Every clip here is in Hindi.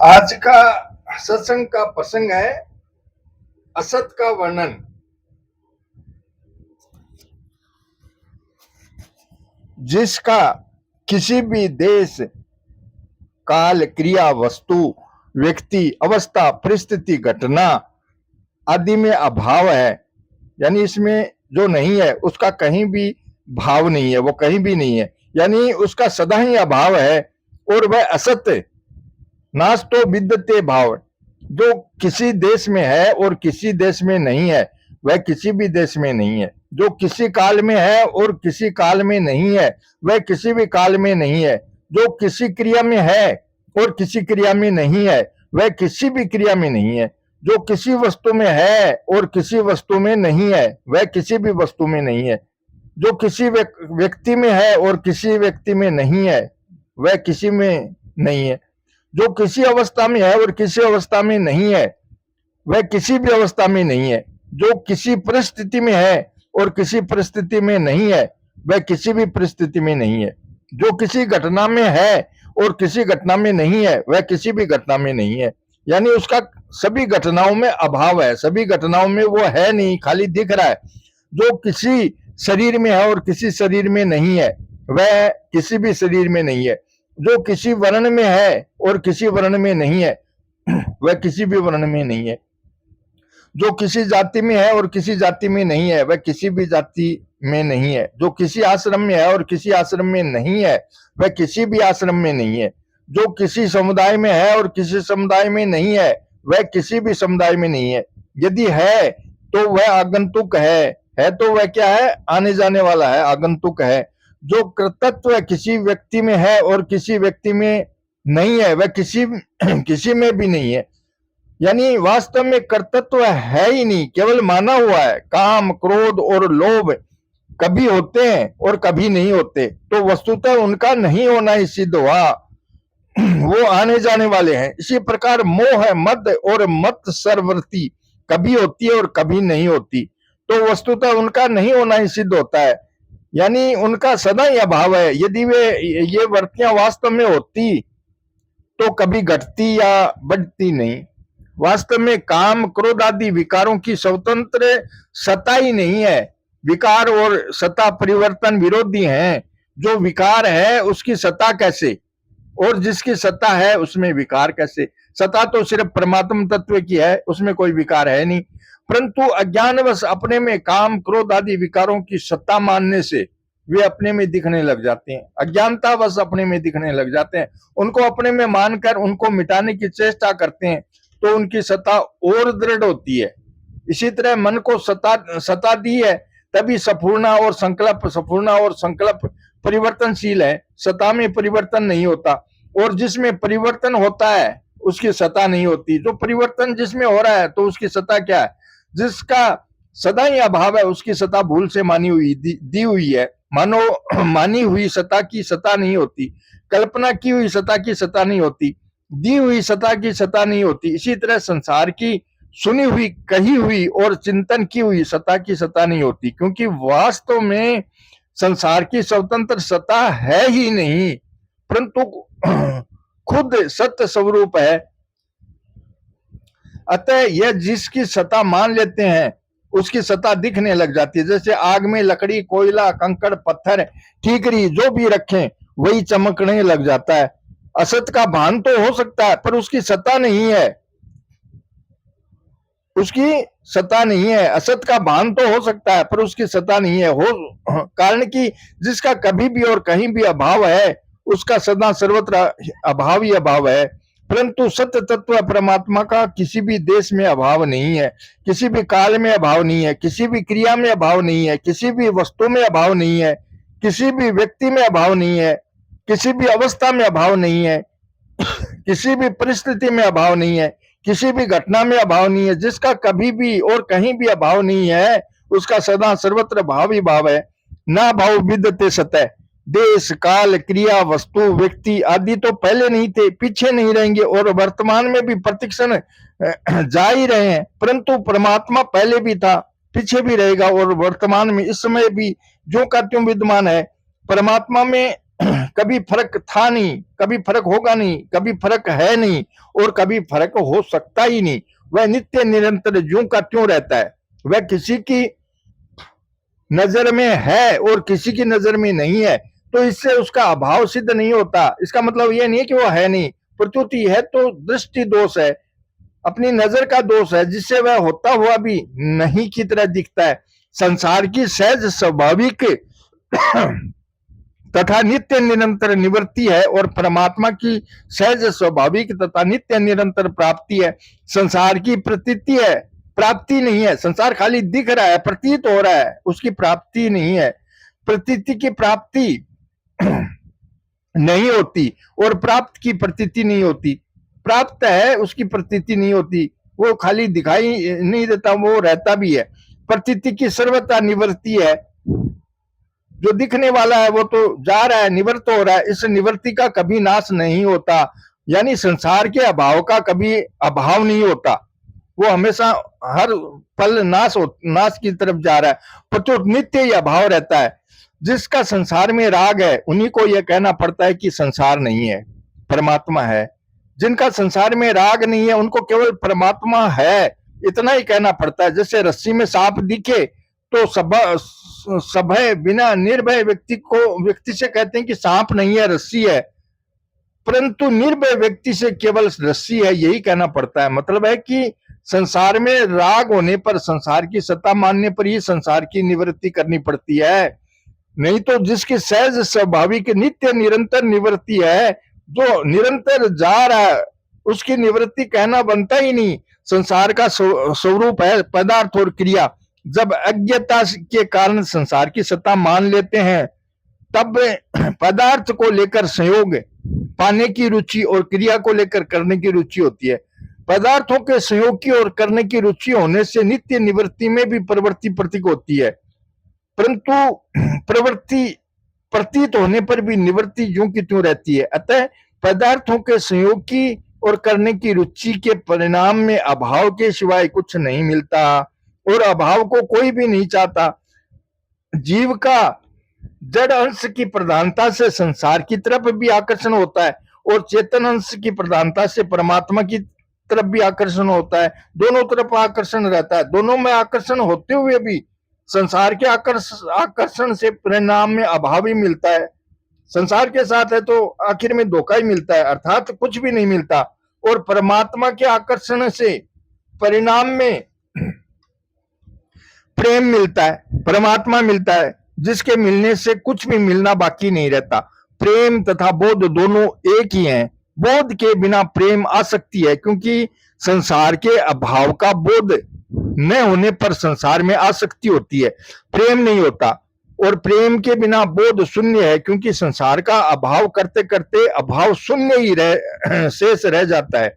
आज का सत्संग का प्रसंग है असत का वर्णन। जिसका किसी भी देश, काल, क्रिया, वस्तु, व्यक्ति, अवस्था, परिस्थिति, घटना आदि में अभाव है, यानी इसमें जो नहीं है उसका कहीं भी भाव नहीं है, वो कहीं भी नहीं है, यानी उसका सदा ही अभाव है और वह असत्य नाश तो विद्यते भाव। जो किसी देश में है और किसी देश में नहीं है वह किसी भी देश में नहीं है। जो किसी काल में है और किसी काल में नहीं है वह किसी भी काल में नहीं है। जो किसी क्रिया में है और किसी क्रिया में नहीं है वह किसी भी क्रिया में नहीं है। जो किसी वस्तु में है और किसी वस्तु में नहीं है वह किसी भी वस्तु में नहीं है। जो किसी व्यक्ति में है और किसी व्यक्ति में नहीं है वह किसी में नहीं है। जो किसी अवस्था में है और किसी अवस्था में नहीं है वह किसी भी अवस्था में नहीं है। जो किसी परिस्थिति में है और किसी परिस्थिति में नहीं है वह किसी भी परिस्थिति में नहीं है। जो किसी घटना में है और किसी घटना में नहीं है वह किसी भी घटना में नहीं है, यानी उसका सभी घटनाओं में अभाव है, सभी घटनाओं में वो है नहीं, खाली दिख रहा है। जो किसी शरीर में है और किसी शरीर में नहीं है वह किसी भी शरीर में नहीं है। जो किसी वर्ण में है और किसी वर्ण में नहीं है वह किसी भी वर्ण में नहीं है। जो किसी जाति में है और किसी जाति में नहीं है वह किसी भी जाति में नहीं है। जो किसी आश्रम में है और किसी आश्रम में नहीं है वह किसी भी आश्रम में नहीं है। जो किसी समुदाय में है और किसी समुदाय में नहीं है वह किसी भी समुदाय में नहीं है। यदि है तो वह आगंतुक है तो वह क्या है, आने जाने वाला है, आगंतुक है। जो कर्तृत्व किसी व्यक्ति में है और किसी व्यक्ति में नहीं है वह किसी में भी नहीं है, यानी वास्तव में कर्तृत्व है ही नहीं, केवल माना हुआ है। काम, क्रोध और लोभ कभी होते हैं और कभी नहीं होते, तो वस्तुतः उनका नहीं होना ही सिद्ध हुआ, वो आने जाने वाले हैं। इसी प्रकार मोह, मद और मत सरवर्ती कभी होती है और कभी नहीं होती, तो वस्तुतः उनका नहीं होना ही सिद्ध होता है, यानी उनका सदा ही अभाव है। यदि वे ये वृत्तियां वास्तव में होती तो कभी घटती या बढ़ती नहीं। वास्तव में काम, क्रोध आदि विकारों की स्वतंत्र सत्ता ही नहीं है। विकार और सत्ता परिवर्तन विरोधी हैं। जो विकार है उसकी सत्ता कैसे, और जिसकी सत्ता है उसमें विकार कैसे। सत्ता तो सिर्फ परमात्म तत्व की है, उसमें कोई विकार है नहीं, परंतु अज्ञानवश अपने में काम, क्रोध आदि विकारों की सत्ता मानने से वे अपने में दिखने लग जाते हैं। अज्ञानतावश अपने में दिखने लग जाते हैं, उनको अपने में मानकर उनको मिटाने की चेष्टा करते हैं तो उनकी सत्ता और दृढ़ होती है। इसी तरह मन को सत्ता दी है, तभी सपूर्णा और संकल्प परिवर्तनशील है। सत्ता में परिवर्तन नहीं होता, और जिसमें परिवर्तन होता है उसकी सत्ता नहीं होती। जो परिवर्तन जिसमें हो रहा है तो उसकी सत्ता क्या है। जिसका सदा ही अभाव है उसकी सत्ता भूल से मानी हुई दी हुई है। मानो मानी हुई सत्ता की सत्ता नहीं होती, कल्पना की हुई सत्ता की सत्ता नहीं होती, दी हुई सत्ता की सत्ता नहीं होती। इसी तरह संसार की सुनी हुई, कही हुई और चिंतन की हुई सत्ता की सत्ता नहीं होती, क्योंकि वास्तव में संसार की स्वतंत्र सत्ता है ही नहीं, परंतु खुद सत्य स्वरूप है। अतः यह जिसकी सत्ता मान लेते हैं उसकी सत्ता दिखने लग जाती है। जैसे आग में लकड़ी, कोयला, कंकड़, पत्थर, ठीकरी जो भी रखें वही चमकने लग जाता है। असत का भान तो हो सकता है पर उसकी सत्ता नहीं है, उसकी सत्ता नहीं है। असत का भान तो हो सकता है पर उसकी सत्ता नहीं है, हो कारण कि जिसका कभी भी और कहीं भी अभाव है उसका सदा सर्वत्र अभाव ही अभाव है। परंतु सत्य तत्व परमात्मा का किसी भी देश में अभाव नहीं है, किसी भी काल में अभाव नहीं है, किसी भी क्रिया में अभाव नहीं है, किसी भी वस्तु में अभाव नहीं है, किसी भी व्यक्ति में अभाव नहीं है, किसी भी अवस्था में अभाव नहीं है, किसी भी परिस्थिति में अभाव नहीं है, किसी भी घटना में अभाव नहीं है। जिसका कभी भी और कहीं भी अभाव नहीं है उसका सदा सर्वत्र भाव ही भाव है। ना भाव विद्यते सतः। देश, काल, क्रिया, वस्तु, व्यक्ति आदि तो पहले नहीं थे, पीछे नहीं रहेंगे और वर्तमान में भी प्रतिक्षण जा ही रहे हैं, परंतु परमात्मा पहले भी था, पीछे भी रहेगा और वर्तमान में इस समय भी जो का त्यों विद्यमान है। परमात्मा में कभी फर्क था नहीं, कभी फर्क होगा नहीं, कभी फर्क है नहीं और कभी फर्क हो सकता ही नहीं। वह नित्य निरंतर ज्यों का त्यों रहता है। वह किसी की नजर में है और किसी की नजर में नहीं है, तो इससे उसका अभाव सिद्ध नहीं होता। इसका मतलब यह नहीं कि वो है नहीं, प्रतीति है तो दृष्टि दोष है, अपनी नजर का दोष है, जिससे वह होता हुआ भी नहीं की तरह दिखता है। संसार की सहज स्वाभाविक तथा नित्य निरंतर निवृत्ति है और परमात्मा की सहज स्वाभाविक तथा नित्य निरंतर प्राप्ति है। संसार की प्रतीति है, प्राप्ति नहीं है। संसार खाली दिख रहा है, प्रतीत हो रहा है, उसकी प्राप्ति नहीं है। प्रतीति की प्राप्ति नहीं होती और प्राप्त की प्रतीति नहीं होती। प्राप्त है, उसकी प्रतीति नहीं होती, वो खाली दिखाई नहीं देता, वो रहता भी है। प्रतीति की सर्वथा निवृत्ति है, जो दिखने वाला है वो तो जा रहा है, निवृत्त हो रहा है, इस निवृत्ति का कभी नाश नहीं होता। यानी संसार के अभाव का कभी अभाव नहीं होता, वो हमेशा हर पल नाश की तरफ जा रहा है, प्रत्युत नित्य ही अभाव रहता है। जिसका संसार में राग है उन्हीं को यह कहना पड़ता है कि संसार नहीं है, परमात्मा है। जिनका संसार में राग नहीं है उनको केवल परमात्मा है इतना ही कहना पड़ता है। जैसे रस्सी में सांप दिखे तो सभय बिना निर्भय व्यक्ति से कहते हैं कि सांप नहीं है, रस्सी है, परंतु निर्भय व्यक्ति से केवल रस्सी है यही कहना पड़ता है। मतलब है कि संसार में राग होने पर, संसार की सत्ता मानने पर ही संसार की निवृत्ति करनी पड़ती है, नहीं तो जिसकी सहज स्वाभाविक नित्य निरंतर निवृत्ति है, जो निरंतर जा रहा है, उसकी निवृत्ति कहना बनता ही नहीं। संसार का स्वरूप है पदार्थ और क्रिया। जब अज्ञता के कारण संसार की सत्ता मान लेते हैं तब पदार्थ को लेकर संयोग पाने की रुचि और क्रिया को लेकर करने की रुचि होती है। पदार्थों के संयोग की और करने की रुचि होने से नित्य निवृत्ति में भी प्रवृत्ति प्रतीक होती है, परंतु प्रवृत्ति प्रतीत होने पर भी निवृत्ति ज्यों की त्यों रहती है। अतः पदार्थों के संयोग की और करने की रुचि के परिणाम में अभाव के सिवाय कुछ नहीं मिलता और अभाव को कोई भी नहीं चाहता। जीव का जड़ अंश की प्रधानता से संसार की तरफ भी आकर्षण होता है और चेतन अंश की प्रधानता से परमात्मा की तरफ भी आकर्षण होता है। दोनों तरफ आकर्षण रहता है। दोनों में आकर्षण होते हुए भी संसार के आकर्षण से परिणाम में अभाव ही मिलता है। संसार के साथ है तो आखिर में धोखा ही मिलता है, अर्थात कुछ भी नहीं मिलता। और परमात्मा के आकर्षण से परिणाम में प्रेम मिलता है, परमात्मा मिलता है, जिसके मिलने से कुछ भी मिलना बाकी नहीं रहता। प्रेम तथा बोध दोनों एक ही हैं। बोध के बिना प्रेम आसक्ति है, क्योंकि संसार के अभाव का बोध न होने पर संसार में आसक्ति होती है, प्रेम नहीं होता। और प्रेम के बिना बोध शून्य है, क्योंकि संसार का अभाव करते करते अभाव शून्य ही शेष रह जाता है।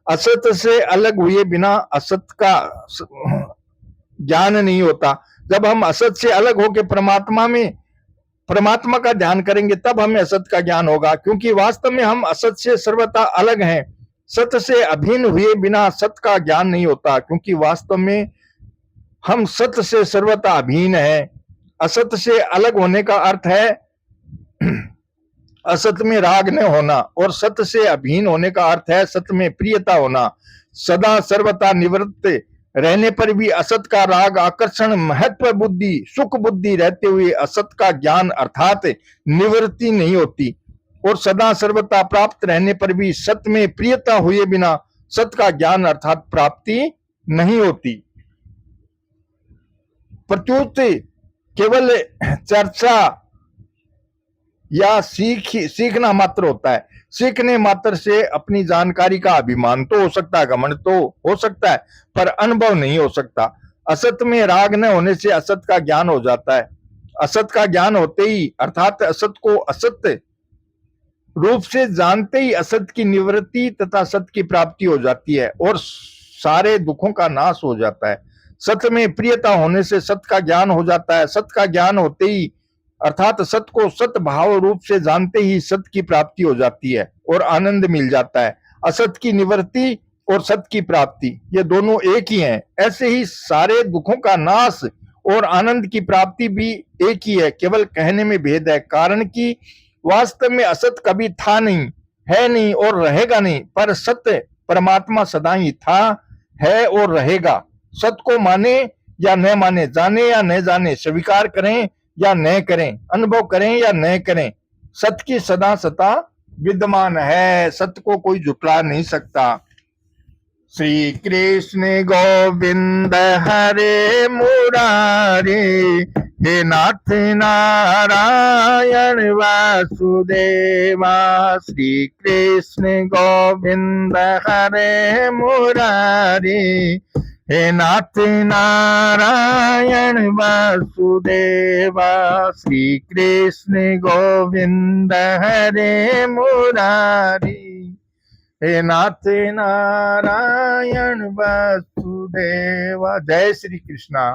असत से अलग हुए बिना असत का ज्ञान नहीं होता। जब हम असत से अलग होकर परमात्मा का ध्यान करेंगे तब हमें असत का ज्ञान होगा, क्योंकि वास्तव में हम असत से सर्वथा अलग हैं। सत से अभिन्न हुए बिना सत का ज्ञान नहीं होता, क्योंकि वास्तव में हम सत से सर्वथा अभिन्न हैं। असत से अलग होने का अर्थ है असत में राग न होना, और सत से अभिन्न होने का अर्थ है सत में प्रियता होना। सदा सर्वथा निवृत्त रहने पर भी असत का राग, आकर्षण, महत्व बुद्धि, सुख बुद्धि रहते हुए असत का ज्ञान अर्थात निवृत्ति नहीं होती। और सदा सर्वथा प्राप्त रहने पर भी सत में प्रियता हुए बिना सत का ज्ञान अर्थात प्राप्ति नहीं होती। प्रत्युत केवल चर्चा या सीखना मात्र होता है। सीखने मात्र से अपनी जानकारी का अभिमान तो हो सकता है, घमंड तो हो सकता है, पर अनुभव नहीं हो सकता। असत में राग न होने से असत का ज्ञान हो जाता है। असत का ज्ञान होते ही अर्थात असत को असत्य रूप से जानते ही असत की निवृत्ति तथा सत की प्राप्ति हो जाती है और सारे दुखों का नाश हो जाता है। सत में प्रियता होने से सत का ज्ञान हो जाता है। सत का ज्ञान होते ही अर्थात सत को सत भाव रूप से जानते ही सत की प्राप्ति हो जाती है और आनंद मिल जाता है। असत की निवृत्ति और सत की प्राप्ति ये दोनों एक ही हैं। ऐसे ही सारे दुखों का नाश और आनंद की प्राप्ति भी एक ही है, केवल कहने में भेद है। कारण कि वास्तव में असत कभी था नहीं, है नहीं और रहेगा नहीं, पर सत्य परमात्मा सदा ही था, है और रहेगा। सत्य को माने या न माने, जाने या न जाने, स्वीकार करें या न करें, अनुभव करें या न करें, सत्य की सदा सता विद्यमान है, सत्य को कोई झुटला नहीं सकता। श्री कृष्ण गोविंद हरे मुरारी, हे नाथ नारायण वासुदेवा। श्री कृष्ण गोविंद हरे मुरारी, हे नाथ नारायण वासुदेवा। श्री कृष्ण गोविंद हरे मुरारी, हे नाथ नारायण वासुदेवा। जय श्री कृष्णा।